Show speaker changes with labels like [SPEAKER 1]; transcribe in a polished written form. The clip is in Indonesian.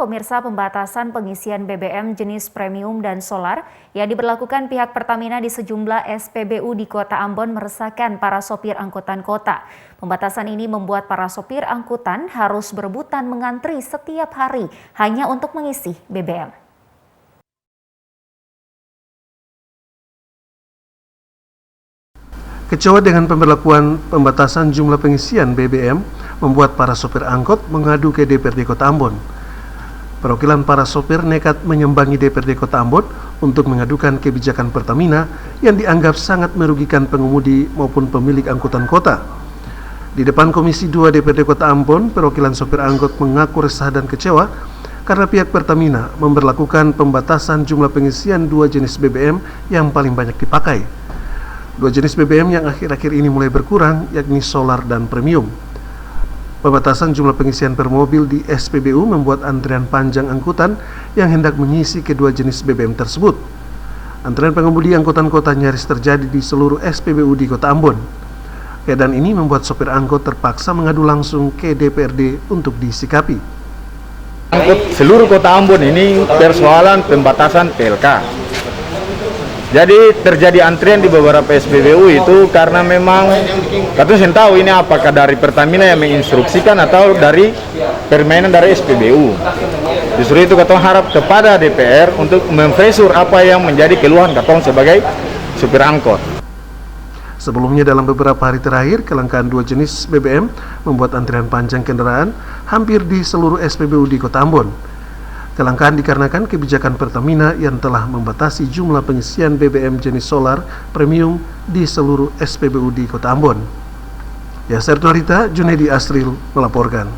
[SPEAKER 1] pemirsa, pembatasan pengisian BBM jenis premium dan solar yang diberlakukan pihak Pertamina di sejumlah SPBU di Kota Ambon meresahkan para sopir angkutan kota. Pembatasan ini membuat para sopir angkutan harus berebutan mengantri setiap hari hanya untuk mengisi BBM.
[SPEAKER 2] Kecewa dengan pemberlakuan pembatasan jumlah pengisian BBM membuat para sopir angkot mengadu ke DPRD Kota Ambon. Perwakilan para sopir nekat menyambangi DPRD Kota Ambon untuk mengadukan kebijakan Pertamina yang dianggap sangat merugikan pengemudi maupun pemilik angkutan kota. Di depan Komisi 2 DPRD Kota Ambon, perwakilan sopir angkot mengaku resah dan kecewa karena pihak Pertamina memberlakukan pembatasan jumlah pengisian dua jenis BBM yang paling banyak dipakai. Dua jenis BBM yang akhir-akhir ini mulai berkurang, yakni solar dan premium. Pembatasan jumlah pengisian per mobil di SPBU membuat antrian panjang angkutan yang hendak mengisi kedua jenis BBM tersebut. Antrian pengemudi angkutan kota nyaris terjadi di seluruh SPBU di Kota Ambon. Keadaan ini membuat sopir angkot terpaksa mengadu langsung ke DPRD untuk disikapi.
[SPEAKER 3] Angkut seluruh Kota Ambon ini persoalan pembatasan PLK. Jadi terjadi antrian di beberapa SPBU itu karena memang katanya tahu ini apakah dari Pertamina yang menginstruksikan atau dari permainan dari SPBU. Justru itu katong harap kepada DPR untuk memfresur apa yang menjadi keluhan katong sebagai supir angkot.
[SPEAKER 2] Sebelumnya dalam beberapa hari terakhir, kelangkaan dua jenis BBM membuat antrian panjang kendaraan hampir di seluruh SPBU di Kota Ambon. Kelangkaan dikarenakan kebijakan Pertamina yang telah membatasi jumlah pengisian BBM jenis solar premium di seluruh SPBU di Kota Ambon. Yasser Nuarita, Junedi Asril melaporkan.